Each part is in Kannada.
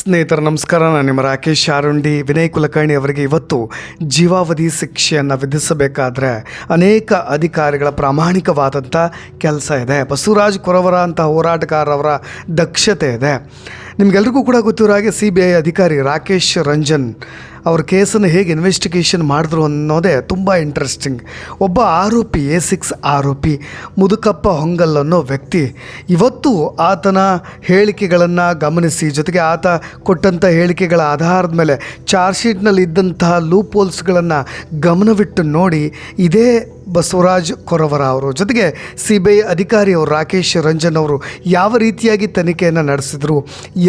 ಸ್ನೇಹಿತರ ನಮಸ್ಕಾರ. ನಾನು ನಿಮ್ಮ ರಾಕೇಶ್ ಆರುಂಡಿ. ವಿನಯ್ ಕುಲಕರ್ಣಿ ಅವರಿಗೆ ಇವತ್ತು ಜೀವಾವಧಿ ಶಿಕ್ಷೆಯನ್ನು ವಿಧಿಸಬೇಕಾದ್ರೆ ಅನೇಕ ಅಧಿಕಾರಿಗಳ ಪ್ರಾಮಾಣಿಕವಾದಂಥ ಕೆಲಸ ಇದೆ. ಬಸವರಾಜ್ ಕೊರವರ ಅಂತ ಹೋರಾಟಗಾರರವರ ದಕ್ಷತೆ ಇದೆ. ನಿಮಗೆಲ್ರಿಗೂ ಕೂಡ ಗೊತ್ತಿರೋ ಹಾಗೆ CBI ಅಧಿಕಾರಿ ರಾಕೇಶ್ ರಂಜನ್ ಅವ್ರ ಕೇಸನ್ನು ಹೇಗೆ ಇನ್ವೆಸ್ಟಿಗೇಷನ್ ಮಾಡಿದ್ರು ಅನ್ನೋದೇ ತುಂಬ ಇಂಟ್ರೆಸ್ಟಿಂಗ್. ಒಬ್ಬ ಆರೋಪಿ A6 ಆರೋಪಿ ಮುದುಕಪ್ಪ ಹೊಂಗಲ್ ಅನ್ನೋ ವ್ಯಕ್ತಿ ಇವತ್ತು ಆತನ ಹೇಳಿಕೆಗಳನ್ನು ಗಮನಿಸಿ, ಜೊತೆಗೆ ಆತ ಕೊಟ್ಟಂಥ ಹೇಳಿಕೆಗಳ ಆಧಾರದ ಮೇಲೆ ಚಾರ್ಜ್ ಶೀಟ್ನಲ್ಲಿ ಇದ್ದಂತಹ ಲೂಪ್ ಹೋಲ್ಸ್ಗಳನ್ನು ಗಮನವಿಟ್ಟು ನೋಡಿ ಇದೇ ಬಸವರಾಜ್ ಕೊರವರ ಅವರು ಜೊತೆಗೆ CBI ಅಧಿಕಾರಿ ಅವರು ರಾಕೇಶ್ ರಂಜನ್ ಅವರು ಯಾವ ರೀತಿಯಾಗಿ ತನಿಖೆಯನ್ನು ನಡೆಸಿದರು,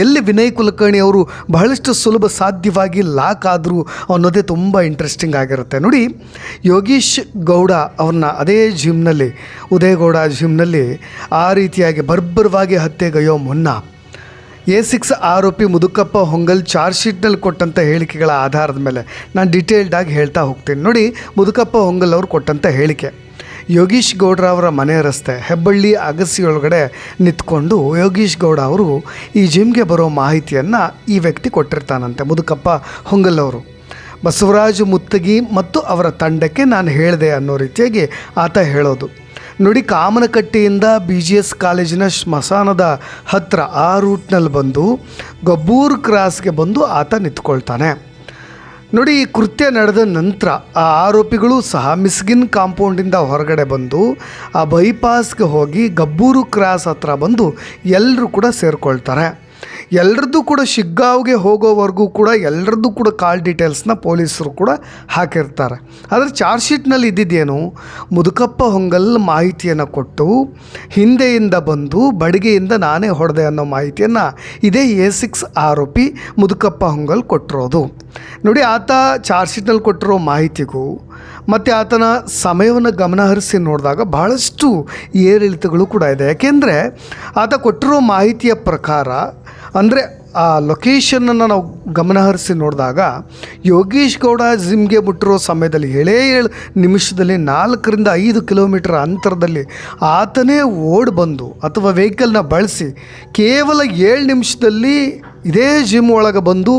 ಎಲ್ಲಿ ವಿನಯ್ ಕುಲಕರ್ಣಿ ಅವರು ಬಹಳಷ್ಟು ಸುಲಭ ಸಾಧ್ಯವಾಗಿ ಲಾಕ್ ಆದರು ಅನ್ನೋದೇ ತುಂಬ ಇಂಟ್ರೆಸ್ಟಿಂಗ್ ಆಗಿರುತ್ತೆ. ನೋಡಿ, ಯೋಗೀಶ್ ಗೌಡ ಅವ್ರನ್ನ ಅದೇ ಜಿಮ್ನಲ್ಲಿ, ಉದಯಗೌಡ ಜಿಮ್ನಲ್ಲಿ ಆ ರೀತಿಯಾಗಿ ಬರ್ಬರವಾಗಿ ಹತ್ಯೆಗೈಯೋ ಮುನ್ನ A6 ಆರೋಪಿ ಮುದುಕಪ್ಪ ಹೊಂಗಲ್ ಚಾರ್ಜ್ ಶೀಟ್ನಲ್ಲಿ ಕೊಟ್ಟಂಥ ಹೇಳಿಕೆಗಳ ಆಧಾರದ ಮೇಲೆ ನಾನು ಡೀಟೇಲ್ಡಾಗಿ ಹೇಳ್ತಾ ಹೋಗ್ತೀನಿ. ನೋಡಿ, ಮುದುಕಪ್ಪ ಹೊಂಗಲ್ ಅವರು ಕೊಟ್ಟಂಥ ಹೇಳಿಕೆ: ಯೋಗೀಶ್ ಗೌಡ್ರ ಅವರ ಮನೆ ರಸ್ತೆ ಹೆಬ್ಬಳ್ಳಿ ಅಗಸಿ ಒಳಗಡೆ ನಿಂತ್ಕೊಂಡು ಯೋಗೀಶ್ ಗೌಡ ಅವರು ಈ ಜಿಮ್ಗೆ ಬರೋ ಮಾಹಿತಿಯನ್ನು ಈ ವ್ಯಕ್ತಿ ಕೊಟ್ಟಿರ್ತಾನಂತೆ, ಮುದುಕಪ್ಪ ಹೊಂಗಲ್ ಅವರು. ಬಸವರಾಜ್ ಮುತ್ತಗಿ ಮತ್ತು ಅವರ ತಂಡಕ್ಕೆ ನಾನು ಹೇಳಿದೆ ಅನ್ನೋ ರೀತಿಯಾಗಿ ಆತ ಹೇಳೋದು. ನೋಡಿ, ಕಾಮನಕಟ್ಟೆಯಿಂದ BGS ಕಾಲೇಜಿನ ಸ್ಮಶಾನದ ಹತ್ತಿರ ಆ ರೂಟ್ನಲ್ಲಿ ಬಂದು ಗಬ್ಬೂರು ಕ್ರಾಸ್ಗೆ ಬಂದು ಆತ ನಿಂತ್ಕೊಳ್ತಾನೆ. ನೋಡಿ, ಈ ಕೃತ್ಯ ನಡೆದ ನಂತರ ಆ ಆರೋಪಿಗಳು ಸಹ ಮಿಸ್ಗಿನ್ ಕಾಂಪೌಂಡಿಂದ ಹೊರಗಡೆ ಬಂದು ಆ ಬೈಪಾಸ್ಗೆ ಹೋಗಿ ಗಬ್ಬೂರು ಕ್ರಾಸ್ ಹತ್ರ ಬಂದು ಎಲ್ಲರೂ ಕೂಡ ಸೇರಿಕೊಳ್ತಾರೆ. ಎಲ್ಲರದ್ದು ಕೂಡ ಶಿಗ್ಗಾವ್ಗೆ ಹೋಗೋವರೆಗೂ ಕೂಡ ಎಲ್ಲರದ್ದು ಕೂಡ ಕಾಲ್ ಡೀಟೇಲ್ಸ್ನ ಪೊಲೀಸರು ಕೂಡ ಹಾಕಿರ್ತಾರೆ. ಆದರೆ ಚಾರ್ಜ್ ಶೀಟ್ನಲ್ಲಿ ಇದ್ದಿದ್ದೇನು, ಮುದುಕಪ್ಪ ಹೊಂಗಲ್ ಮಾಹಿತಿಯನ್ನು ಕೊಟ್ಟು ಹಿಂದೆಯಿಂದ ಬಂದು ಬಡಿಗೆಯಿಂದ ನಾನೇ ಹೊಡೆದೆ ಅನ್ನೋ ಮಾಹಿತಿಯನ್ನು ಇದೇ A6 ಆರೋಪಿ ಮುದುಕಪ್ಪ ಹೊಂಗಲ್ ಕೊಟ್ಟಿರೋದು. ನೋಡಿ, ಆತ ಚಾರ್ಜ್ ಶೀಟ್ನಲ್ಲಿ ಕೊಟ್ಟಿರೋ ಮಾಹಿತಿಗೂ ಮತ್ತು ಆತನ ಸಮಯವನ್ನು ಗಮನಹರಿಸಿ ನೋಡಿದಾಗ ಬಹಳಷ್ಟು ಏರಿಳಿತಗಳು ಕೂಡ ಇದೆ. ಯಾಕೆಂದರೆ ಆತ ಕೊಟ್ಟಿರೋ ಮಾಹಿತಿಯ ಪ್ರಕಾರ, ಅಂದರೆ ಆ ಲೊಕೇಶನನ್ನು ನಾವು ಗಮನಹರಿಸಿ ನೋಡಿದಾಗ ಯೋಗೀಶ್ ಗೌಡ ಜಿಮ್ಗೆ ಬಿಟ್ಟಿರೋ ಸಮಯದಲ್ಲಿ 7 ನಿಮಿಷದಲ್ಲಿ 4ರಿಂದ 5 ಕಿಲೋಮೀಟರ್ ಅಂತರದಲ್ಲಿ ಆತನೇ ಓಡಿ ಬಂದು ಅಥವಾ ವೆಹಿಕಲ್ನ ಬಳಸಿ ಕೇವಲ 7 ನಿಮಿಷದಲ್ಲಿ ಇದೇ ಜಿಮ್ ಒಳಗೆ ಬಂದು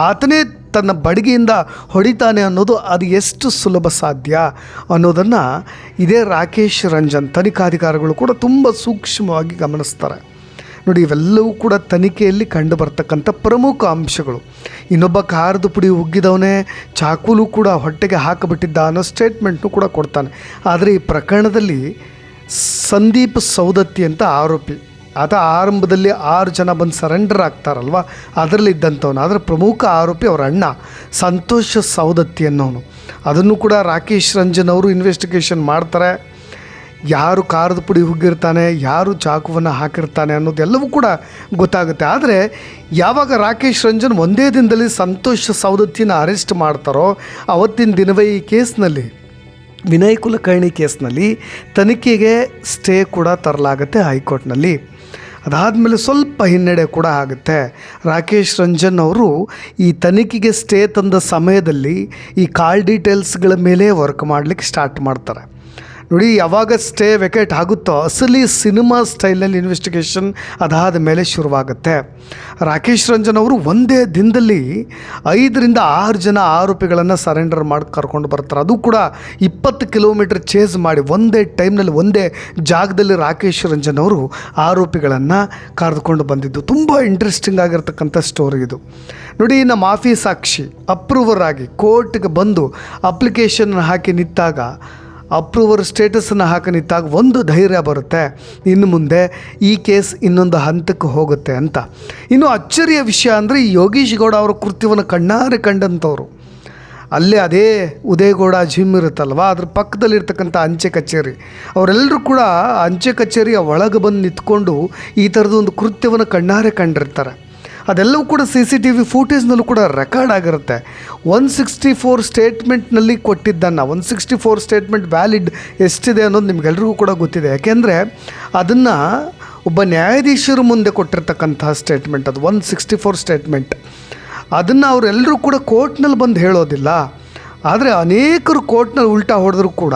ಆತನೇ ತನ್ನ ಬಡಿಗೆಯಿಂದ ಹೊಡಿತಾನೆ ಅನ್ನೋದು ಅದು ಎಷ್ಟು ಸುಲಭ ಸಾಧ್ಯ ಅನ್ನೋದನ್ನು ಇದೇ ರಾಕೇಶ್ ರಂಜನ್ ತನಿಖಾಧಿಕಾರಿಗಳು ಕೂಡ ತುಂಬ ಸೂಕ್ಷ್ಮವಾಗಿ ಗಮನಿಸ್ತಾರೆ. ನೋಡಿ, ಇವೆಲ್ಲವೂ ಕೂಡ ತನಿಖೆಯಲ್ಲಿ ಕಂಡು ಬರ್ತಕ್ಕಂಥ ಪ್ರಮುಖ ಅಂಶಗಳು. ಇನ್ನೊಬ್ಬ ಖಾರದ ಪುಡಿ ಉಗ್ಗಿದವನೇ ಚಾಕುಲು ಕೂಡ ಹೊಟ್ಟೆಗೆ ಹಾಕಿಬಿಟ್ಟಿದ್ದ ಅನ್ನೋ ಸ್ಟೇಟ್ಮೆಂಟ್ನು ಕೂಡ ಕೊಡ್ತಾನೆ. ಆದರೆ ಈ ಪ್ರಕರಣದಲ್ಲಿ ಸಂದೀಪ್ ಸೌದತ್ತಿ ಅಂತ ಆರೋಪಿ, ಆತ ಆರಂಭದಲ್ಲಿ 6 ಜನ ಬಂದು ಸರೆಂಡರ್ ಆಗ್ತಾರಲ್ವ, ಅದರಲ್ಲಿ ಇದ್ದಂಥವನು. ಆದರೆ ಪ್ರಮುಖ ಆರೋಪಿ ಅವರ ಅಣ್ಣ ಸಂತೋಷ್ ಸೌದತ್ತಿ ಅನ್ನೋನು. ಅದನ್ನು ಕೂಡ ರಾಕೇಶ್ ರಂಜನ್ ಅವರು ಇನ್ವೆಸ್ಟಿಗೇಷನ್ ಮಾಡ್ತಾರೆ. ಯಾರು ಖಾರದ ಪುಡಿ ಹುಗ್ಗಿರ್ತಾನೆ, ಯಾರು ಚಾಕುವನ್ನು ಹಾಕಿರ್ತಾನೆ ಅನ್ನೋದೆಲ್ಲವೂ ಕೂಡ ಗೊತ್ತಾಗುತ್ತೆ. ಆದರೆ ಯಾವಾಗ ರಾಕೇಶ್ ರಂಜನ್ ಒಂದೇ ದಿನದಲ್ಲಿ ಸಂತೋಷ್ ಸೌದತ್ತಿನ ಅರೆಸ್ಟ್ ಮಾಡ್ತಾರೋ ಅವತ್ತಿನ ದಿನವೇ ಈ ಕೇಸ್ನಲ್ಲಿ, ವಿನಯ್ ಕುಲಕರ್ಣಿ ಕೇಸ್ನಲ್ಲಿ ತನಿಖೆಗೆ ಸ್ಟೇ ಕೂಡ ತರಲಾಗುತ್ತೆ ಹೈಕೋರ್ಟ್ನಲ್ಲಿ. ಅದಾದಮೇಲೆ ಸ್ವಲ್ಪ ಹಿನ್ನಡೆ ಕೂಡ ಆಗುತ್ತೆ. ರಾಕೇಶ್ ರಂಜನ್ ಅವರು ಈ ತನಿಖೆಗೆ ಸ್ಟೇ ತಂದ ಸಮಯದಲ್ಲಿ ಈ ಕಾಲ್ ಡೀಟೇಲ್ಸ್ಗಳ ಮೇಲೆ ವರ್ಕ್ ಮಾಡಲಿಕ್ಕೆ ಸ್ಟಾರ್ಟ್ ಮಾಡ್ತಾರೆ. ನೋಡಿ, ಯಾವಾಗ ಸ್ಟೇ ವೆಕೇಟ್ ಆಗುತ್ತೋ ಅಸಲಿ ಸಿನಿಮಾ ಸ್ಟೈಲ್ನಲ್ಲಿ ಇನ್ವೆಸ್ಟಿಗೇಷನ್ ಅದಾದ ಮೇಲೆ ಶುರುವಾಗುತ್ತೆ. ರಾಕೇಶ್ ರಂಜನ್ ಅವರು ಒಂದೇ ದಿನದಲ್ಲಿ 5ರಿಂದ 6 ಜನ ಆರೋಪಿಗಳನ್ನು ಸರೆಂಡರ್ ಮಾಡಿ ಕರ್ಕೊಂಡು ಬರ್ತಾರೆ. ಅದು ಕೂಡ 20 ಕಿಲೋಮೀಟರ್ ಚೇಸ್ ಮಾಡಿ ಒಂದೇ ಟೈಮ್ನಲ್ಲಿ ಒಂದೇ ಜಾಗದಲ್ಲಿ ರಾಕೇಶ್ ರಂಜನ್ ಅವರು ಆರೋಪಿಗಳನ್ನು ಕರೆದುಕೊಂಡು ಬಂದಿದ್ದು ತುಂಬ ಇಂಟ್ರೆಸ್ಟಿಂಗ್ ಆಗಿರ್ತಕ್ಕಂಥ ಸ್ಟೋರಿ ಇದು. ನೋಡಿ, ನಮ್ಮ ಮಾಫಿ ಸಾಕ್ಷಿ ಅಪ್ರೂವರ್ ಆಗಿ ಕೋರ್ಟ್ಗೆ ಬಂದು ಅಪ್ಲಿಕೇಶನ್ ಹಾಕಿ ನಿಂತಾಗ, ಅಪ್ರೂವರ್ ಸ್ಟೇಟಸನ್ನು ಹಾಕಿ ನಿಂತಾಗ ಒಂದು ಧೈರ್ಯ ಬರುತ್ತೆ, ಇನ್ನು ಮುಂದೆ ಈ ಕೇಸ್ ಇನ್ನೊಂದು ಹಂತಕ್ಕೆ ಹೋಗುತ್ತೆ ಅಂತ. ಇನ್ನು ಅಚ್ಚರಿಯ ವಿಷಯ ಅಂದರೆ ಈ ಯೋಗೀಶ್ ಗೌಡ ಅವರ ಕೃತ್ಯವನ್ನು ಕಣ್ಣಾರೆ ಕಂಡಂಥವ್ರು ಅಲ್ಲೇ ಅದೇ ಉದಯಗೌಡ ಜಿಮ್ ಇರುತ್ತಲ್ವ, ಅದ್ರ ಪಕ್ಕದಲ್ಲಿರ್ತಕ್ಕಂಥ ಅಂಚೆ ಕಚೇರಿ, ಅವರೆಲ್ಲರೂ ಕೂಡ ಅಂಚೆ ಕಚೇರಿಯ ಒಳಗೆ ಬಂದು ನಿಂತ್ಕೊಂಡು ಈ ಥರದ ಒಂದು ಕೃತ್ಯವನ್ನು ಕಣ್ಣಾರೆ ಕಂಡಿರ್ತಾರೆ. ಅದೆಲ್ಲವೂ ಕೂಡ CCTV ಫೂಟೇಜ್ನಲ್ಲೂ ಕೂಡ ರೆಕಾರ್ಡ್ ಆಗಿರುತ್ತೆ. 164 ಸ್ಟೇಟ್ಮೆಂಟ್ನಲ್ಲಿ ಕೊಟ್ಟಿದ್ದನ್ನು, 164 ಸ್ಟೇಟ್ಮೆಂಟ್ ವ್ಯಾಲಿಡ್ ಎಷ್ಟಿದೆ ಅನ್ನೋದು ನಿಮಗೆಲ್ರಿಗೂ ಕೂಡ ಗೊತ್ತಿದೆ. ಯಾಕೆಂದರೆ ಅದನ್ನು ಒಬ್ಬ ನ್ಯಾಯಾಧೀಶರ ಮುಂದೆ ಕೊಟ್ಟಿರ್ತಕ್ಕಂತಹ ಸ್ಟೇಟ್ಮೆಂಟ್ ಅದು 164 ಸ್ಟೇಟ್ಮೆಂಟ್. ಅದನ್ನು ಅವರೆಲ್ಲರೂ ಕೂಡ ಕೋರ್ಟ್ನಲ್ಲಿ ಬಂದು ಹೇಳೋದಿಲ್ಲ. ಆದರೆ ಅನೇಕರು ಕೋರ್ಟ್ನಲ್ಲಿ ಉಲ್ಟಾ ಹೊಡೆದ್ರು ಕೂಡ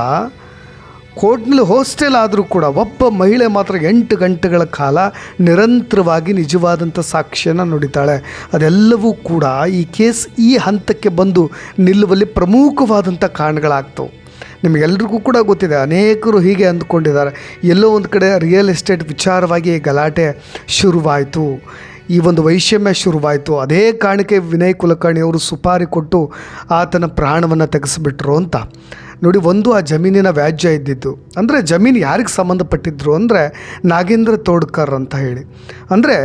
ಕೋರ್ಟ್ನಲ್ಲಿ ಹೋಸ್ಟೆಲ್ ಆದರೂ ಕೂಡ ಒಬ್ಬ ಮಹಿಳೆ ಮಾತ್ರ 8 ಗಂಟೆಗಳ ಕಾಲ ನಿರಂತರವಾಗಿ ನಿಜವಾದಂಥ ಸಾಕ್ಷ್ಯನ ನುಡಿತಾಳೆ. ಅದೆಲ್ಲವೂ ಕೂಡ ಈ ಕೇಸ್ ಈ ಹಂತಕ್ಕೆ ಬಂದು ನಿಲ್ಲುವಲ್ಲಿ ಪ್ರಮುಖವಾದಂಥ ಕಾರಣಗಳಾಗ್ತವೆ. ನಿಮಗೆಲ್ರಿಗೂ ಕೂಡ ಗೊತ್ತಿದೆ, ಅನೇಕರು ಹೀಗೆ ಅಂದ್ಕೊಂಡಿದ್ದಾರೆ, ಎಲ್ಲೋ ಒಂದು ಕಡೆ ರಿಯಲ್ ಎಸ್ಟೇಟ್ ವಿಚಾರವಾಗಿ ಗಲಾಟೆ ಶುರುವಾಯಿತು, ಈ ಒಂದು ವೈಷಮ್ಯ ಶುರುವಾಯಿತು, ಅದೇ ಕಾರಣಕ್ಕೆ ವಿನಯ್ ಕುಲಕರ್ಣಿ ಅವರು ಸುಪಾರಿ ಕೊಟ್ಟು ಆತನ ಪ್ರಾಣವನ್ನು ತೆಗೆಸಿಬಿಟ್ರು ಅಂತ. ನೋಡಿ, ಒಂದು ಆ ಜಮೀನಿನ ವ್ಯಾಜ್ಯ ಇದ್ದಿದ್ದು, ಅಂದರೆ ಜಮೀನು ಯಾರಿಗೆ ಸಂಬಂಧಪಟ್ಟಿದ್ರು ಅಂದರೆ ನಾಗೇಂದ್ರ ತೋಡ್ಕರ್ ಅಂತ ಹೇಳಿ, ಅಂದರೆ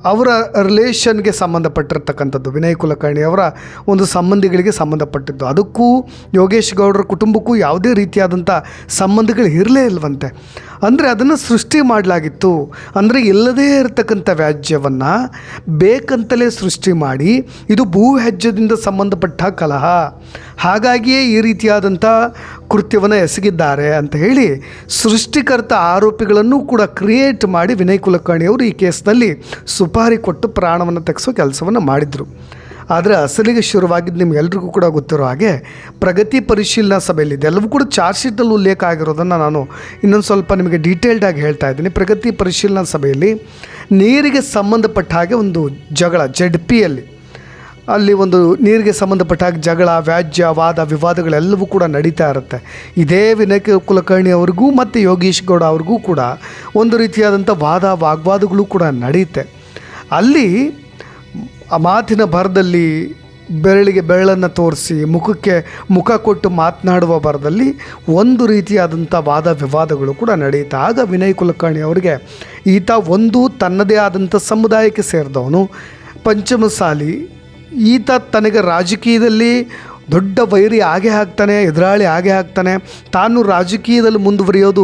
ಅವರ ರಿಲೇಷನ್ಗೆ ಸಂಬಂಧಪಟ್ಟಿರ್ತಕ್ಕಂಥದ್ದು, ವಿನಯ್ ಕುಲಕರ್ಣಿ ಅವರ ಒಂದು ಸಂಬಂಧಿಗಳಿಗೆ ಸಂಬಂಧಪಟ್ಟಿದ್ದು. ಅದಕ್ಕೂ ಯೋಗೇಶ್ ಗೌಡರ ಕುಟುಂಬಕ್ಕೂ ಯಾವುದೇ ರೀತಿಯಾದಂಥ ಸಂಬಂಧಗಳು ಇರಲೇ ಇಲ್ವಂತೆ. ಅಂದರೆ ಅದನ್ನು ಸೃಷ್ಟಿ ಮಾಡಲಾಗಿತ್ತು. ಅಂದರೆ ಇಲ್ಲದೇ ಇರತಕ್ಕಂಥ ವ್ಯಾಜ್ಯವನ್ನು ಬೇಕಂತಲೇ ಸೃಷ್ಟಿ ಮಾಡಿ ಇದು ಭೂ ವ್ಯಾಜ್ಯದಿಂದ ಸಂಬಂಧಪಟ್ಟ ಕಲಹ, ಹಾಗಾಗಿಯೇ ಈ ರೀತಿಯಾದಂಥ ಕೃತ್ಯವನ್ನು ಎಸಗಿದ್ದಾರೆ ಅಂತ ಹೇಳಿ ಸೃಷ್ಟಿಕರ್ತ ಆರೋಪಿಗಳನ್ನು ಕೂಡ ಕ್ರಿಯೇಟ್ ಮಾಡಿ ವಿನಯ್ ಕುಲಕರ್ಣಿ ಅವರು ಈ ಕೇಸ್ನಲ್ಲಿ ಸುಪಾರಿ ಕೊಟ್ಟು ಪ್ರಾಣವನ್ನು ತೆಗೆಸೋ ಕೆಲಸವನ್ನು ಮಾಡಿದರು. ಆದರೆ ಅಸಲಿಗೆ ಶುರುವಾಗಿದ್ದು ನಿಮ್ಗೆಲ್ರಿಗೂ ಕೂಡ ಗೊತ್ತಿರೋ ಹಾಗೆ ಪ್ರಗತಿ ಪರಿಶೀಲನಾ ಸಭೆಯಲ್ಲಿ ಇದೆಲ್ಲವೂ ಕೂಡ ಚಾರ್ಜ್ ಶೀಟಲ್ಲಿ ಉಲ್ಲೇಖ ಆಗಿರೋದನ್ನು ನಾನು ಇನ್ನೊಂದು ಸ್ವಲ್ಪ ನಿಮಗೆ ಡೀಟೇಲ್ಡಾಗಿ ಹೇಳ್ತಾ ಇದ್ದೀನಿ. ಪ್ರಗತಿ ಪರಿಶೀಲನಾ ಸಭೆಯಲ್ಲಿ ನೀರಿಗೆ ಸಂಬಂಧಪಟ್ಟ ಹಾಗೆ ಒಂದು ಜಗಳ ZPಯಲ್ಲಿ ಅಲ್ಲಿ ಒಂದು ನೀರಿಗೆ ಸಂಬಂಧಪಟ್ಟ ಹಾಗೆ ಜಗಳ, ವ್ಯಾಜ್ಯ, ವಾದ ವಿವಾದಗಳೆಲ್ಲವೂ ಕೂಡ ನಡೀತಾ ಇರುತ್ತೆ. ಇದೇ ವಿನಯ್ ಕುಲಕರ್ಣಿ ಅವ್ರಿಗೂ ಮತ್ತು ಯೋಗೇಶ್ ಗೌಡ ಅವ್ರಿಗೂ ಕೂಡ ಒಂದು ರೀತಿಯಾದಂಥ ವಾಗ್ವಾದಗಳು ಕೂಡ ನಡೆಯುತ್ತೆ. ಅಲ್ಲಿ ಆ ಮಾತಿನ ಭರದಲ್ಲಿ ಬೆರಳಿಗೆ ಬೆರಳನ್ನು ತೋರಿಸಿ ಮುಖಕ್ಕೆ ಮುಖ ಕೊಟ್ಟು ಮಾತನಾಡುವ ಭರದಲ್ಲಿ ಒಂದು ರೀತಿಯಾದಂಥ ವಾದ ವಿವಾದಗಳು ಕೂಡ ನಡೆಯುತ್ತೆ. ಆಗ ವಿನಯ್ ಕುಲಕರ್ಣಿ ಅವರಿಗೆ ಈತ ಒಂದು ತನ್ನದೇ ಆದಂಥ ಸಮುದಾಯಕ್ಕೆ ಸೇರಿದವನು, ಪಂಚಮಸಾಲಿ, ಈತ ತನಗೆ ರಾಜಕೀಯದಲ್ಲಿ ದೊಡ್ಡ ವೈರಿ ಆಗೇ ಆಗ್ತಾನೆ, ಎದುರಾಳಿ ಆಗೇ ಆಗ್ತಾನೆ, ತಾನು ರಾಜಕೀಯದಲ್ಲಿ ಮುಂದುವರಿಯೋದು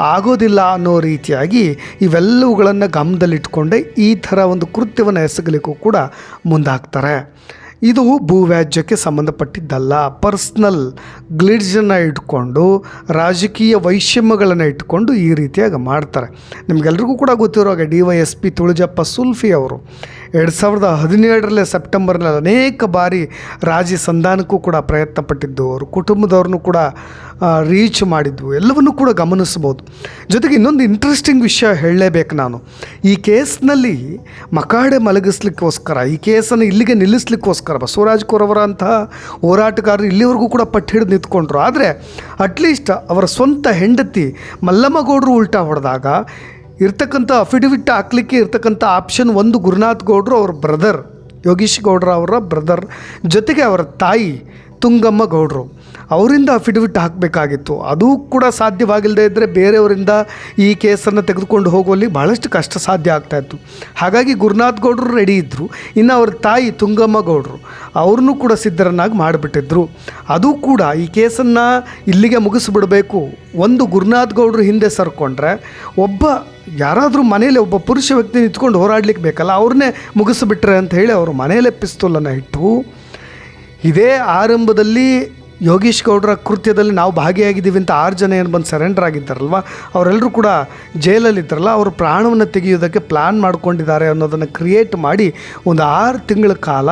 ಆಗೋದಿಲ್ಲ ಅನ್ನೋ ರೀತಿಯಾಗಿ ಇವೆಲ್ಲವುಗಳನ್ನು ಗಮನದಲ್ಲಿಟ್ಕೊಂಡೆ ಈ ಥರ ಒಂದು ಕೃತ್ಯವನ್ನು ಎಸಗಲಿಕ್ಕೂ ಕೂಡ ಮುಂದಾಗ್ತಾರೆ. ಇದು ಭೂವ್ಯಾಜ್ಯಕ್ಕೆ ಸಂಬಂಧಪಟ್ಟಿದ್ದಲ್ಲ, ಪರ್ಸ್ನಲ್ ಗ್ಲಿಡ್ಜನ್ನು ಇಟ್ಕೊಂಡು ರಾಜಕೀಯ ವೈಷಮ್ಯಗಳನ್ನು ಇಟ್ಕೊಂಡು ಈ ರೀತಿಯಾಗಿ ಮಾಡ್ತಾರೆ. ನಿಮಗೆಲ್ರಿಗೂ ಕೂಡ ಗೊತ್ತಿರುವಾಗ DYSP ತುಳಜಪ್ಪ ಸುಲ್ಫಿ ಅವರು 2017 ಸೆಪ್ಟೆಂಬರ್ನಲ್ಲಿ ಅನೇಕ ಬಾರಿ ರಾಜಿ ಸಂಧಾನಕ್ಕೂ ಕೂಡ ಪ್ರಯತ್ನ ಪಟ್ಟಿದ್ದು, ಅವರು ಕುಟುಂಬದವ್ರನ್ನೂ ಕೂಡ ರೀಚ್ ಮಾಡಿದ್ವು, ಎಲ್ಲವನ್ನೂ ಕೂಡ ಗಮನಿಸ್ಬೋದು. ಜೊತೆಗೆ ಇನ್ನೊಂದು ಇಂಟ್ರೆಸ್ಟಿಂಗ್ ವಿಷಯ ಹೇಳಲೇಬೇಕು ನಾನು. ಈ ಕೇಸ್ನಲ್ಲಿ ಮಕಾಡೆ ಮಲಗಿಸ್ಲಿಕ್ಕೋಸ್ಕರ, ಈ ಕೇಸನ್ನು ಇಲ್ಲಿಗೆ ನಿಲ್ಲಿಸ್ಲಿಕ್ಕೋಸ್ಕರ ಬಸವರಾಜ್ ಕೊರವರ ಅಂತಹ ಹೋರಾಟಗಾರರು ಇಲ್ಲಿವರೆಗೂ ಕೂಡ ಪಟ್ಟು ಹಿಡಿದು ನಿಂತ್ಕೊಂಡ್ರು. ಆದರೆ ಅಟ್ಲೀಸ್ಟ್ ಅವರ ಸ್ವಂತ ಹೆಂಡತಿ ಮಲ್ಲಮ್ಮಗೌಡರು ಉಲ್ಟಾ ಹೊಡೆದಾಗ ಇರ್ತಕ್ಕಂಥ ಅಫಿಡವಿಟ್ ಹಾಕ್ಲಿಕ್ಕೆ ಇರ್ತಕ್ಕಂಥ ಆಪ್ಷನ್ ಒಂದು ಗುರುನಾಥ್ ಗೌಡರು ಅವ್ರ ಬ್ರದರ್, ಯೋಗೀಶ್ ಗೌಡ್ರ ಅವರ ಬ್ರದರ್, ಜೊತೆಗೆ ಅವರ ತಾಯಿ ತುಂಗಮ್ಮ ಗೌಡರು, ಅವರಿಂದ ಅಫಿಡವಿಟ್ ಹಾಕಬೇಕಾಗಿತ್ತು. ಅದು ಕೂಡ ಸಾಧ್ಯವಾಗಿಲ್ಲದೆ ಇದ್ದರೆ ಬೇರೆಯವರಿಂದ ಈ ಕೇಸನ್ನು ತೆಗೆದುಕೊಂಡು ಹೋಗುವಲ್ಲಿ ಭಾಳಷ್ಟು ಕಷ್ಟ ಸಾಧ್ಯ ಆಗ್ತಾಯಿತ್ತು. ಹಾಗಾಗಿ ಗುರುನಾಥ್ ಗೌಡರು ರೆಡಿ ಇದ್ದರು. ಇನ್ನು ಅವ್ರ ತಾಯಿ ತುಂಗಮ್ಮ ಗೌಡರು ಅವ್ರನ್ನೂ ಕೂಡ ಸಿದ್ಧರನ್ನಾಗಿ ಮಾಡಿಬಿಟ್ಟಿದ್ರು. ಅದು ಕೂಡ ಈ ಕೇಸನ್ನು ಇಲ್ಲಿಗೆ ಮುಗಿಸ್ಬಿಡಬೇಕು, ಒಂದು ಗುರುನಾಥ್ ಗೌಡರು ಹಿಂದೆ ಸರ್ಕೊಂಡ್ರೆ ಯಾರಾದರೂ ಮನೇಲಿ ಒಬ್ಬ ಪುರುಷ ವ್ಯಕ್ತಿ ನಿಂತ್ಕೊಂಡು ಹೋರಾಡ್ಲಿಕ್ಕೆ ಬೇಕಲ್ಲ, ಅವ್ರನ್ನೇ ಮುಗಿಸಿಬಿಟ್ರೆ ಅಂತ ಹೇಳಿ ಅವರು ಮನೆಯಲ್ಲೇ ಪಿಸ್ತೂಲನ್ನು ಇಟ್ಟು, ಇದೇ ಆರಂಭದಲ್ಲಿ ಯೋಗೀಶ್ ಗೌಡರ ಕೃತ್ಯದಲ್ಲಿ ನಾವು ಭಾಗಿಯಾಗಿದ್ದೀವಿ ಅಂತ 6 ಜನ ಏನು ಬಂದು ಸರೆಂಡರ್ ಆಗಿದ್ದಾರಲ್ವ, ಅವರೆಲ್ಲರೂ ಕೂಡ ಜೈಲಲ್ಲಿದ್ದಾರಲ್ಲ, ಅವರು ಪ್ರಾಣವನ್ನು ತೆಗೆಯೋದಕ್ಕೆ ಪ್ಲ್ಯಾನ್ ಮಾಡ್ಕೊಂಡಿದ್ದಾರೆ ಅನ್ನೋದನ್ನು ಕ್ರಿಯೇಟ್ ಮಾಡಿ ಒಂದು 6 ತಿಂಗಳ ಕಾಲ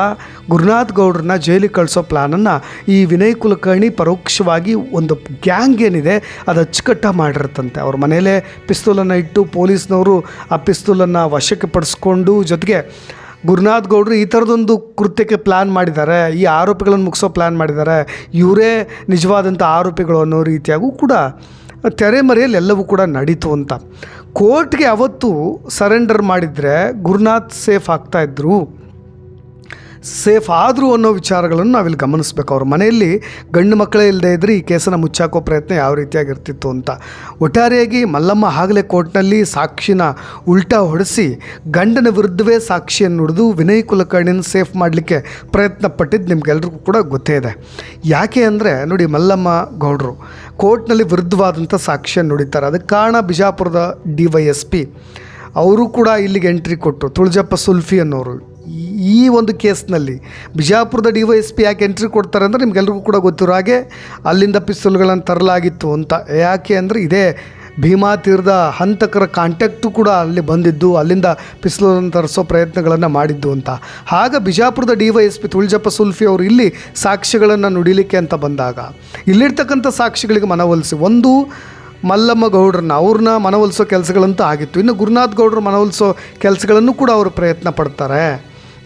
ಗುರುನಾಥ್ ಗೌಡ್ರನ್ನ ಜೈಲಿಗೆ ಕಳಿಸೋ ಪ್ಲ್ಯಾನನ್ನು ಈ ವಿನಯ್ ಕುಲಕರ್ಣಿ ಪರೋಕ್ಷವಾಗಿ ಒಂದು ಗ್ಯಾಂಗ್ ಏನಿದೆ ಅದು ಅಚ್ಚುಕಟ್ಟ ಮಾಡಿರುತ್ತಂತೆ. ಅವ್ರ ಮನೆಯಲ್ಲೇ ಪಿಸ್ತೂಲನ್ನು ಇಟ್ಟು ಪೊಲೀಸ್ನವರು ಆ ಪಿಸ್ತೂಲನ್ನು ವಶಕ್ಕೆ ಪಡಿಸ್ಕೊಂಡು, ಜೊತೆಗೆ ಗುರುನಾಥ್ ಗೌಡರು ಈ ಥರದೊಂದು ಕೃತ್ಯಕ್ಕೆ ಪ್ಲ್ಯಾನ್ ಮಾಡಿದ್ದಾರೆ, ಈ ಆರೋಪಿಗಳನ್ನು ಮುಗಿಸೋ ಪ್ಲ್ಯಾನ್ ಮಾಡಿದ್ದಾರೆ, ಇವರೇ ನಿಜವಾದಂಥ ಆರೋಪಿಗಳು ಅನ್ನೋ ರೀತಿಯಾಗೂ ಕೂಡ ತೆರೆಮರೆಯಲ್ಲಿ ಎಲ್ಲವೂ ಕೂಡ ನಡೀತು ಅಂತ. ಕೋರ್ಟ್ಗೆ ಅವತ್ತು ಸರೆಂಡರ್ ಮಾಡಿದರೆ ಗುರುನಾಥ್ ಸೇಫ್ ಆಗ್ತಾಯಿದ್ರು, ಸೇಫ್ ಆದರು ಅನ್ನೋ ವಿಚಾರಗಳನ್ನು ನಾವಿಲ್ಲಿ ಗಮನಿಸ್ಬೇಕು. ಅವ್ರ ಮನೆಯಲ್ಲಿ ಗಂಡು ಮಕ್ಕಳೇ ಇಲ್ಲದೆ ಇದ್ದರೆ ಈ ಕೇಸನ್ನು ಮುಚ್ಚಾಕೋ ಪ್ರಯತ್ನ ಯಾವ ರೀತಿಯಾಗಿರ್ತಿತ್ತು ಅಂತ. ಒಟ್ಟಾರೆಯಾಗಿ ಮಲ್ಲಮ್ಮ ಆಗಲೇ ಕೋರ್ಟ್ನಲ್ಲಿ ಸಾಕ್ಷಿನ ಉಲ್ಟಾ ಹೊಡೆಸಿ ಗಂಡನ ವಿರುದ್ಧವೇ ಸಾಕ್ಷಿಯನ್ನು ನುಡಿದು ವಿನಯ್ ಕುಲಕರ್ಣಿನ ಸೇಫ್ ಮಾಡಲಿಕ್ಕೆ ಪ್ರಯತ್ನ ಪಟ್ಟಿದ್ದು ನಿಮ್ಗೆಲ್ರಿಗೂ ಕೂಡ ಗೊತ್ತೇ ಇದೆ. ಯಾಕೆ ಅಂದರೆ ನೋಡಿ, ಮಲ್ಲಮ್ಮ ಗೌಡರು ಕೋರ್ಟ್ನಲ್ಲಿ ವಿರುದ್ಧವಾದಂಥ ಸಾಕ್ಷಿಯನ್ನು ನುಡಿತಾರೆ. ಅದಕ್ಕೆ ಕಾರಣ ಬಿಜಾಪುರದ DYSP ಅವರು ಕೂಡ ಇಲ್ಲಿಗೆ ಎಂಟ್ರಿ ಕೊಟ್ಟರು. ತುಳಜಪ್ಪ ಸುಲ್ಫಿ ಅನ್ನೋರು ಈ ಒಂದು ಕೇಸ್ನಲ್ಲಿ ಬಿಜಾಪುರದ DYSP ಯಾಕೆ ಎಂಟ್ರಿ ಕೊಡ್ತಾರೆ ಅಂದರೆ ನಿಮ್ಗೆಲ್ರಿಗೂ ಕೂಡ ಗೊತ್ತಿರೋ ಹಾಗೆ ಅಲ್ಲಿಂದ ಪಿಸ್ತೂಲ್ಗಳನ್ನು ತರಲಾಗಿತ್ತು ಅಂತ. ಯಾಕೆ ಅಂದರೆ ಇದೇ ಭೀಮಾ ತೀರದ ಹಂತಕರ ಕಾಂಟ್ಯಾಕ್ಟು ಕೂಡ ಅಲ್ಲಿ ಬಂದಿದ್ದು, ಅಲ್ಲಿಂದ ಪಿಸ್ತೂಲನ್ನು ತರಿಸೋ ಪ್ರಯತ್ನಗಳನ್ನು ಮಾಡಿದ್ದು ಅಂತ. ಆಗ ಬಿಜಾಪುರದ DYSP ತುಳಜಪ್ಪ ಸುಲ್ಫಿ ಅವರು ಇಲ್ಲಿ ಸಾಕ್ಷಿಗಳನ್ನು ನುಡಿಲಿಕ್ಕೆ ಅಂತ ಬಂದಾಗ ಇಲ್ಲಿರ್ತಕ್ಕಂಥ ಸಾಕ್ಷಿಗಳಿಗೆ ಮನವೊಲಿಸಿ, ಒಂದು ಮಲ್ಲಮ್ಮ ಗೌಡ್ರನ್ನ ಅವ್ರನ್ನ ಮನವೊಲಿಸೋ ಕೆಲಸಗಳಂತೂ ಆಗಿತ್ತು. ಇನ್ನು ಗುರುನಾಥ್ ಗೌಡ್ರ ಮನವೊಲಿಸೋ ಕೆಲಸಗಳನ್ನು ಕೂಡ ಅವರು ಪ್ರಯತ್ನ ಪಡ್ತಾರೆ.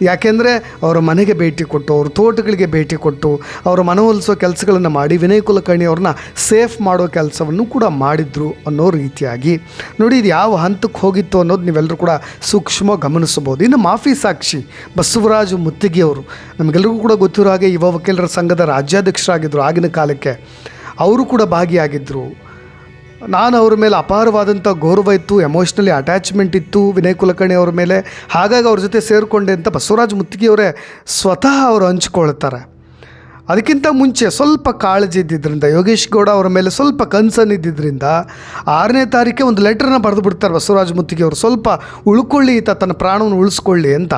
ಯಾಕೆಂದರೆ ಅವರ ಮನೆಗೆ ಭೇಟಿ ಕೊಟ್ಟು, ಅವ್ರ ತೋಟಗಳಿಗೆ ಭೇಟಿ ಕೊಟ್ಟು, ಅವರ ಮನವೊಲಿಸೋ ಕೆಲಸಗಳನ್ನು ಮಾಡಿ ವಿನಯ್ ಕುಲಕರ್ಣಿ ಅವ್ರನ್ನ ಸೇಫ್ ಮಾಡೋ ಕೆಲಸವನ್ನು ಕೂಡ ಮಾಡಿದರು ಅನ್ನೋ ರೀತಿಯಾಗಿ ನೋಡಿ. ಇದು ಯಾವ ಹಂತಕ್ಕೆ ಹೋಗಿತ್ತು ಅನ್ನೋದು ನೀವೆಲ್ಲರೂ ಕೂಡ ಸೂಕ್ಷ್ಮ ಗಮನಿಸಬಹುದು. ಇನ್ನು ಮಾಫಿ ಸಾಕ್ಷಿ ಬಸವರಾಜ ಮುತ್ತಿಗೆ ಅವರು, ನಮಗೆಲ್ಲರಿಗೂ ಕೂಡ ಗೊತ್ತಿರೋ ಹಾಗೆ ಯುವ ವಕೀಲರ ಸಂಘದ ರಾಜ್ಯಾಧ್ಯಕ್ಷರಾಗಿದ್ದರು ಆಗಿನ ಕಾಲಕ್ಕೆ. ಅವರು ಕೂಡ ಭಾಗಿಯಾಗಿದ್ದರು. ನಾನು ಅವ್ರ ಮೇಲೆ ಅಪಾರವಾದಂಥ ಗೌರವ ಇತ್ತು, ಎಮೋಷ್ನಲಿ ಅಟ್ಯಾಚ್ಮೆಂಟ್ ಇತ್ತು ವಿನಯ್ ಕುಲಕರ್ಣಿ ಅವ್ರ ಮೇಲೆ. ಹಾಗಾಗಿ ಅವ್ರ ಜೊತೆ ಸೇರಿಕೊಂಡೆ ಅಂತ ಬಸವರಾಜ ಮುತ್ತಿಗೆಯವರೇ ಸ್ವತಃ ಅವರು ಹಂಚ್ಕೊಳ್ತಾರೆ. ಅದಕ್ಕಿಂತ ಮುಂಚೆ ಸ್ವಲ್ಪ ಕಾಳಜಿ ಇದ್ದಿದ್ದರಿಂದ, ಯೋಗೇಶ್ ಗೌಡ ಅವರ ಮೇಲೆ ಸ್ವಲ್ಪ ಕನ್ಸರ್ನ್ ಇದ್ದಿದ್ದರಿಂದ 6ನೇ ತಾರೀಕೆ ಒಂದು ಲೆಟ್ರನ್ನ ಬರೆದು ಬಿಡ್ತಾರೆ ಬಸವರಾಜ ಮುತ್ತಿಗೆಯವರು, ಸ್ವಲ್ಪ ಉಳ್ಕೊಳ್ಳಿ ಈತ ತನ್ನ ಪ್ರಾಣವನ್ನು ಉಳಿಸ್ಕೊಳ್ಳಿ ಅಂತ.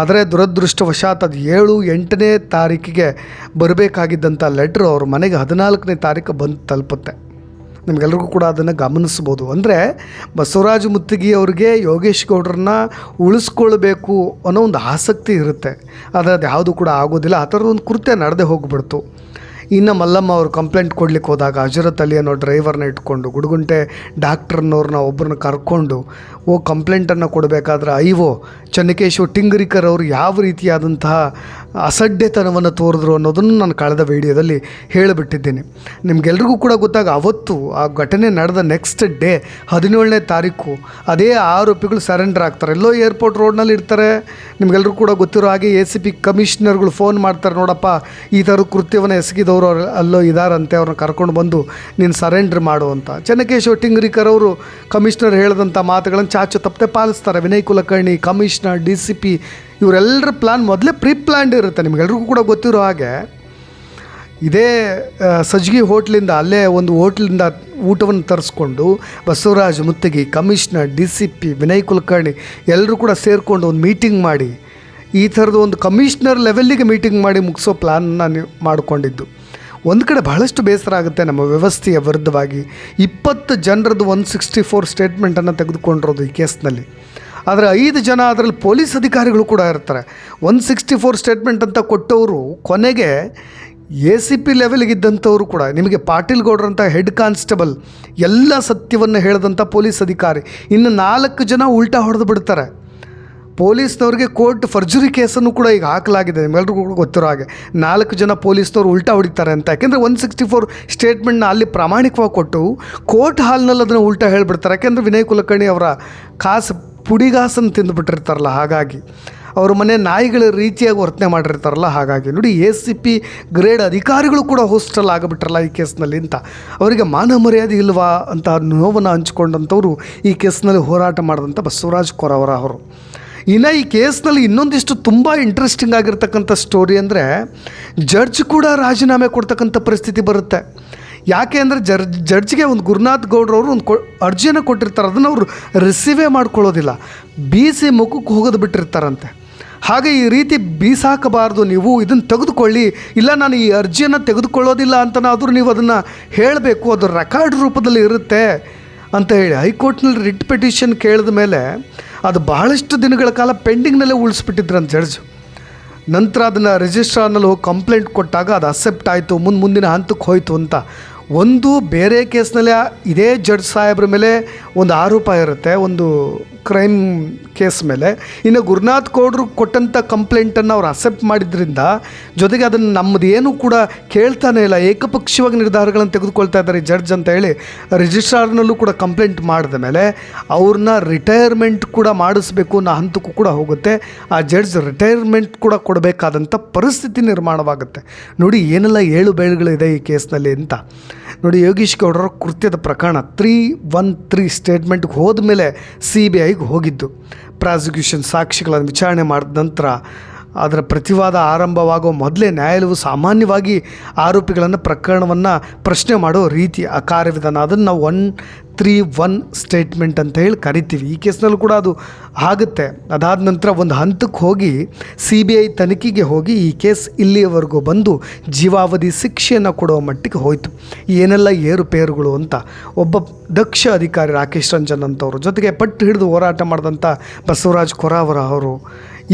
ಆದರೆ ದುರದೃಷ್ಟವಶಾತ್ ಅದು 7, 8ನೇ ತಾರೀಕಿಗೆ ಬರಬೇಕಾಗಿದ್ದಂಥ ಲೆಟ್ರು ಅವ್ರ ಮನೆಗೆ 14ನೇ ತಾರೀಕು ಬಂದು ತಲುಪುತ್ತೆ. ನಿಮಗೆಲ್ರಿಗೂ ಕೂಡ ಅದನ್ನು ಗಮನಿಸ್ಬೋದು. ಅಂದರೆ ಬಸವರಾಜ ಮುತ್ತಿಗೆಯವ್ರಿಗೆ ಯೋಗೇಶ್ ಗೌಡ್ರನ್ನ ಉಳಿಸ್ಕೊಳ್ಬೇಕು ಅನ್ನೋ ಒಂದು ಆಸಕ್ತಿ ಇರುತ್ತೆ. ಆದರೆ ಅದು ಯಾವುದು ಕೂಡ ಆಗೋದಿಲ್ಲ. ಆ ಥರದ ಒಂದು ಕೃತ್ಯ ನಡೆದೇ ಹೋಗ್ಬಿಡ್ತು. ಇನ್ನು ಮಲ್ಲಮ್ಮ ಅವರು ಕಂಪ್ಲೇಂಟ್ ಕೊಡ್ಲಿಕ್ಕೆ ಹೋದಾಗ ಹಜರತ್ ಅಲಿ ಅನ್ನೋ ಡ್ರೈವರ್ನ ಇಟ್ಕೊಂಡು ಗುಡುಗುಂಟೆ ಡಾಕ್ಟ್ರನ್ನವ್ರನ್ನ ಒಬ್ಬರನ್ನ ಕರ್ಕೊಂಡು ಕಂಪ್ಲೇಂಟನ್ನು ಕೊಡಬೇಕಾದ್ರೆ ಐವೋ ಚೆನ್ನಕೇಶವ ಟಿಂಗರಿಕರ್ ಅವರು ಯಾವ ರೀತಿಯಾದಂತಹ ಅಸಡ್ಡೆತನವನ್ನು ತೋರಿದ್ರು ಅನ್ನೋದನ್ನು ನಾನು ಕಳೆದ ವಿಡಿಯೋದಲ್ಲಿ ಹೇಳಿಬಿಟ್ಟಿದ್ದೀನಿ. ನಿಮಗೆಲ್ರಿಗೂ ಕೂಡ ಗೊತ್ತಾಗ ಅವತ್ತು ಆ ಘಟನೆ ನಡೆದ ನೆಕ್ಸ್ಟ್ ಡೇ 17ನೇ ತಾರೀಕು ಅದೇ ಆರೋಪಿಗಳು ಸರೆಂಡರ್ ಆಗ್ತಾರೆ. ಎಲ್ಲೋ ಏರ್ಪೋರ್ಟ್ ರೋಡ್ನಲ್ಲಿ ಇರ್ತಾರೆ. ನಿಮಗೆಲ್ರಿಗೂ ಕೂಡ ಗೊತ್ತಿರೋ ಹಾಗೆ ACP ಕಮಿಷನರ್ಗಳು ಫೋನ್ ಮಾಡ್ತಾರೆ, ನೋಡಪ್ಪ ಈ ಥರ ಕೃತ್ಯವನ್ನು ಎಸಗಿದವರು ಅಲ್ಲೋ ಇದಾರಂತೆ, ಅವ್ರನ್ನ ಕರ್ಕೊಂಡು ಬಂದು ನೀನು ಸರೆಂಡರ್ ಮಾಡು ಅಂತ. ಚೆನ್ನಕೇಶವ ಟಿಂಗರಿಕರ್ ಅವರು ಕಮಿಷನರ್ ಹೇಳಿದಂಥ ಮಾತುಗಳನ್ನು ಚಾಚು ತಪ್ಪದೆ ಪಾಲಿಸ್ತಾರೆ. ವಿನಯ್ ಕುಲಕರ್ಣಿ, ಕಮಿಷನರ್, DCP ಇವರೆಲ್ಲರ ಪ್ಲ್ಯಾನ್ ಮೊದಲೇ ಪ್ರೀ ಪ್ಲ್ಯಾಂಡ್ ಇರುತ್ತೆ. ನಿಮಗೆಲ್ರಿಗೂ ಕೂಡ ಗೊತ್ತಿರೋ ಹಾಗೆ ಇದೇ ಸಜ್ಗಿ ಹೋಟ್ಲಿಂದ, ಅಲ್ಲೇ ಒಂದು ಹೋಟ್ಲಿಂದ ಊಟವನ್ನು ತರಿಸ್ಕೊಂಡು ಬಸವರಾಜ ಮುತ್ತಿಗೆ, ಕಮಿಷನರ್, DCP, ವಿನಯ್ ಕುಲಕರ್ಣಿ ಎಲ್ಲರೂ ಕೂಡ ಸೇರಿಕೊಂಡು ಒಂದು ಮೀಟಿಂಗ್ ಮಾಡಿ ಈ ಥರದ್ದು ಒಂದು ಕಮಿಷನರ್ ಲೆವೆಲ್ಲಿಗೆ ಮೀಟಿಂಗ್ ಮಾಡಿ ಮುಗಿಸೋ ಪ್ಲ್ಯಾನ್ನ ನೀವು ಮಾಡಿಕೊಂಡಿದ್ದು. ಒಂದು ಕಡೆ ಬಹಳಷ್ಟು ಬೇಸರ ಆಗುತ್ತೆ ನಮ್ಮ ವ್ಯವಸ್ಥೆಯ ವಿರುದ್ಧವಾಗಿ. 20 ಜನರದ್ದು 164 ಸ್ಟೇಟ್ಮೆಂಟನ್ನು ತೆಗೆದುಕೊಂಡಿರೋದು ಈ ಕೇಸ್ನಲ್ಲಿ. ಆದರೆ 5 ಜನ ಅದರಲ್ಲಿ ಪೊಲೀಸ್ ಅಧಿಕಾರಿಗಳು ಕೂಡ ಇರ್ತಾರೆ. 164 ಸ್ಟೇಟ್ಮೆಂಟ್ ಅಂತ ಕೊಟ್ಟವರು ಕೊನೆಗೆ ACP ಲೆವೆಲ್ಗಿದ್ದಂಥವರು ಕೂಡ, ನಿಮಗೆ ಪಾಟೀಲ್ ಗೌಡ್ರಂಥ ಹೆಡ್ ಕಾನ್ಸ್ಟೇಬಲ್ ಎಲ್ಲ ಸತ್ಯವನ್ನು ಹೇಳಿದಂಥ ಪೊಲೀಸ್ ಅಧಿಕಾರಿ, ಇನ್ನು 4 ಜನ ಉಲ್ಟಾ ಹೊಡೆದು ಬಿಡ್ತಾರೆ. ಪೊಲೀಸ್ನವ್ರಿಗೆ ಕೋರ್ಟ್ ಫರ್ಜರಿ ಕೇಸನ್ನು ಕೂಡ ಈಗ ಹಾಕಲಾಗಿದೆ. ನಿಮ್ಮೆಲ್ರಿಗೂ ಕೂಡ ಗೊತ್ತಿರೋ ಹಾಗೆ 4 ಜನ ಪೊಲೀಸ್ನವ್ರು ಉಲ್ಟಾ ಹೊಡಿತಾರೆ ಅಂತ. ಯಾಕೆಂದರೆ 164 ಸ್ಟೇಟ್ಮೆಂಟ್ನ ಅಲ್ಲಿ ಪ್ರಾಮಾಣಿಕವಾಗಿ ಕೊಟ್ಟು ಕೋರ್ಟ್ ಹಾಲ್ನಲ್ಲಿ ಅದನ್ನು ಉಲ್ಟಾ ಹೇಳಿಬಿಡ್ತಾರೆ. ಯಾಕೆಂದರೆ ವಿನಯ್ ಕುಲಕರ್ಣಿ ಅವರ ಪುಡಿಗಾಸನ್ನು ತಿಂದುಬಿಟ್ಟಿರ್ತಾರಲ್ಲ, ಹಾಗಾಗಿ ಅವ್ರ ಮನೆ ನಾಯಿಗಳ ರೀತಿಯಾಗಿ ವರ್ತನೆ ಮಾಡಿರ್ತಾರಲ್ಲ, ಹಾಗಾಗಿ ನೋಡಿ ACP ಗ್ರೇಡ್ ಅಧಿಕಾರಿಗಳು ಕೂಡ ಹೋಸ್ಟೆಲ್ ಆಗಿಬಿಟ್ರಲ್ಲ ಈ ಕೇಸ್ನಲ್ಲಿ ಅಂತ. ಅವರಿಗೆ ಮಾನ ಮರ್ಯಾದೆ ಇಲ್ವಾ ಅಂತ ನೋವನ್ನು ಹಂಚ್ಕೊಂಡಂಥವ್ರು ಈ ಕೇಸ್ನಲ್ಲಿ ಹೋರಾಟ ಮಾಡಿದಂಥ ಬಸವರಾಜ್ ಕೊರವರ ಅವರು. ಇನ್ನು ಈ ಕೇಸ್ನಲ್ಲಿ ಇನ್ನೊಂದಿಷ್ಟು ತುಂಬ ಇಂಟ್ರೆಸ್ಟಿಂಗ್ ಆಗಿರ್ತಕ್ಕಂಥ ಸ್ಟೋರಿ ಅಂದರೆ, ಜಡ್ಜ್ ಕೂಡ ರಾಜೀನಾಮೆ ಕೊಡ್ತಕ್ಕಂಥ ಪರಿಸ್ಥಿತಿ ಬರುತ್ತೆ. ಯಾಕೆ ಅಂದರೆ ಜಡ್ಜ್ಗೆ ಒಂದು ಗುರುನಾಥ್ ಗೌಡ್ರವರು ಒಂದು ಅರ್ಜಿಯನ್ನು ಕೊಟ್ಟಿರ್ತಾರೆ, ಅದನ್ನು ಅವರು ರಿಸೀವೇ ಮಾಡ್ಕೊಳ್ಳೋದಿಲ್ಲ, ಬೀಸಿ ಮುಖಕ್ಕೆ ಹೋಗೋದು ಬಿಟ್ಟಿರ್ತಾರಂತೆ. ಹಾಗೆ ಈ ರೀತಿ ಬೀಸಾಕಬಾರ್ದು, ನೀವು ಇದನ್ನು ತೆಗೆದುಕೊಳ್ಳಿ, ಇಲ್ಲ ನಾನು ಈ ಅರ್ಜಿಯನ್ನು ತೆಗೆದುಕೊಳ್ಳೋದಿಲ್ಲ ಅಂತನಾದರೂ ನೀವು ಅದನ್ನು ಹೇಳಬೇಕು, ಅದು ರೆಕಾರ್ಡ್ ರೂಪದಲ್ಲಿ ಇರುತ್ತೆ ಅಂತ ಹೇಳಿ ಹೈಕೋರ್ಟ್ನಲ್ಲಿ ರಿಟ್ ಪಿಟಿಷನ್ ಕೇಳಿದ ಮೇಲೆ ಅದು ಬಹಳಷ್ಟು ದಿನಗಳ ಕಾಲ ಪೆಂಡಿಂಗ್ನಲ್ಲೇ ಉಳಿಸ್ಬಿಟ್ಟಿದ್ರಂತ ಜಡ್ಜ್. ನಂತರ ಅದನ್ನು ರಿಜಿಸ್ಟ್ರಾರ್ನಲ್ಲಿ ಹೋಗಿ ಕಂಪ್ಲೇಂಟ್ ಕೊಟ್ಟಾಗ ಅದು ಅಕ್ಸೆಪ್ಟ್ ಆಯಿತು, ಮುಂದಿನ ಹಂತಕ್ಕೆ ಹೋಯಿತು ಅಂತ. ಒಂದು ಬೇರೆ ಕೇಸ್ನಲ್ಲಿ ಇದೇ ಜಡ್ಜ್ ಸಾಹೇಬ್ರ ಮೇಲೆ ಒಂದು ಆರೋಪ ಇರುತ್ತೆ, ಒಂದು ಕ್ರೈಮ್ ಕೇಸ್ ಮೇಲೆ. ಇನ್ನು ಗುರುನಾಥ್ ಗೌಡ್ರು ಕೊಟ್ಟಂಥ ಕಂಪ್ಲೇಂಟನ್ನು ಅವ್ರು ಅಕ್ಸೆಪ್ಟ್ ಮಾಡಿದ್ರಿಂದ, ಜೊತೆಗೆ ಅದನ್ನು ನಮ್ಮದು ಏನೂ ಕೂಡ ಕೇಳ್ತಾನೆ ಇಲ್ಲ, ಏಕಪಕ್ಷೀಯವಾಗಿ ನಿರ್ಧಾರಗಳನ್ನು ತೆಗೆದುಕೊಳ್ತಾ ಇದ್ದಾರೆ ಜಡ್ಜ್ ಅಂತ ಹೇಳಿ ರಿಜಿಸ್ಟ್ರಾರ್ನಲ್ಲೂ ಕೂಡ ಕಂಪ್ಲೇಂಟ್ ಮಾಡಿದ ಮೇಲೆ ಅವ್ರನ್ನ ರಿಟೈರ್ಮೆಂಟ್ ಕೂಡ ಮಾಡಿಸ್ಬೇಕು ಅನ್ನೋ ಹಂತಕ್ಕೂ ಕೂಡ ಹೋಗುತ್ತೆ. ಆ ಜಡ್ಜ್ ರಿಟೈರ್ಮೆಂಟ್ ಕೂಡ ಕೊಡಬೇಕಾದಂಥ ಪರಿಸ್ಥಿತಿ ನಿರ್ಮಾಣವಾಗುತ್ತೆ. ನೋಡಿ ಏನೆಲ್ಲ ಏಳು ಬೀಳುಗಳಿದೆ ಈ ಕೇಸ್ನಲ್ಲಿ ಅಂತ. ನೋಡಿ, ಯೋಗೀಶ್ ಗೌಡರ ಕೃತ್ಯದ ಪ್ರಕರಣ 313 ಸ್ಟೇಟ್ಮೆಂಟ್ಗೆ ಹೋದ ಮೇಲೆ CBIಗೆ ಹೋಗಿದ್ದು. ಪ್ರಾಸಿಕ್ಯೂಷನ್ ಸಾಕ್ಷಿಗಳನ್ನು ವಿಚಾರಣೆ ಮಾಡಿದ ನಂತರ ಅದರ ಪ್ರತಿವಾದ ಆರಂಭವಾಗೋ ಮೊದಲೇ ನ್ಯಾಯಾಲಯವು ಸಾಮಾನ್ಯವಾಗಿ ಆರೋಪಿಗಳನ್ನು ಪ್ರಕರಣವನ್ನು ಪ್ರಶ್ನೆ ಮಾಡೋ ರೀತಿ, ಆ ಕಾರ್ಯವಿಧಾನ, ಅದನ್ನು ನಾವು 131 ಸ್ಟೇಟ್ಮೆಂಟ್ ಅಂತ ಹೇಳಿ ಕರಿತೀವಿ. ಈ ಕೇಸ್ನಲ್ಲೂ ಕೂಡ ಅದು ಆಗುತ್ತೆ. ಅದಾದ ನಂತರ ಒಂದು ಹಂತಕ್ಕೆ ಹೋಗಿ CBI ತನಿಖೆಗೆ ಹೋಗಿ ಈ ಕೇಸ್ ಇಲ್ಲಿಯವರೆಗೂ ಬಂದು ಜೀವಾವಧಿ ಶಿಕ್ಷೆಯನ್ನು ಕೊಡುವ ಮಟ್ಟಿಗೆ ಹೋಯಿತು. ಏನೆಲ್ಲ ಏರುಪೇರುಗಳು ಅಂತ. ಒಬ್ಬ ದಕ್ಷ ಅಧಿಕಾರಿ ರಾಕೇಶ್ ರಂಜನ್ ಅಂತವರು, ಜೊತೆಗೆ ಪಟ್ಟು ಹಿಡಿದು ಹೋರಾಟ ಮಾಡಿದಂಥ ಬಸವರಾಜ್ ಕೊರಾವರ ಅವರು,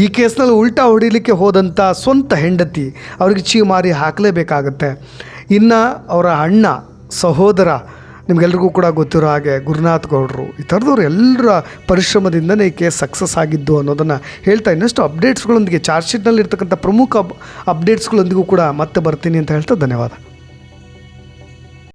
ಈ ಕೇಸ್ನಲ್ಲಿ ಉಲ್ಟಾ ಹೊಡಿಲಿಕ್ಕೆ ಹೋದಂಥ ಸ್ವಂತ ಹೆಂಡತಿ, ಅವರಿಗೆ ಚೀಮಾರಿ ಹಾಕಲೇಬೇಕಾಗತ್ತೆ. ಇನ್ನು ಅವರ ಅಣ್ಣ, ಸಹೋದರ ನಿಮಗೆಲ್ರಿಗೂ ಕೂಡ ಗೊತ್ತಿರೋ ಹಾಗೆ ಗುರುನಾಥ್ ಗೌಡರು ಈ ಥರದವ್ರು ಎಲ್ಲರ ಪರಿಶ್ರಮದಿಂದನೇ ಈ ಕೇಸ್ ಸಕ್ಸಸ್ ಆಗಿದ್ದು ಅನ್ನೋದನ್ನು ಹೇಳ್ತಾ ಇನ್ನಷ್ಟು ಅಪ್ಡೇಟ್ಸ್ಗಳೊಂದಿಗೆ ಚಾರ್ಜ್ ಶೀಟ್ನಲ್ಲಿ ಇರ್ತಕ್ಕಂಥ ಪ್ರಮುಖ ಅಪ್ಡೇಟ್ಸ್ಗಳೊಂದಿಗೂ ಕೂಡ ಮತ್ತೆ ಬರ್ತೀನಿ ಅಂತ ಹೇಳ್ತಾ ಧನ್ಯವಾದ.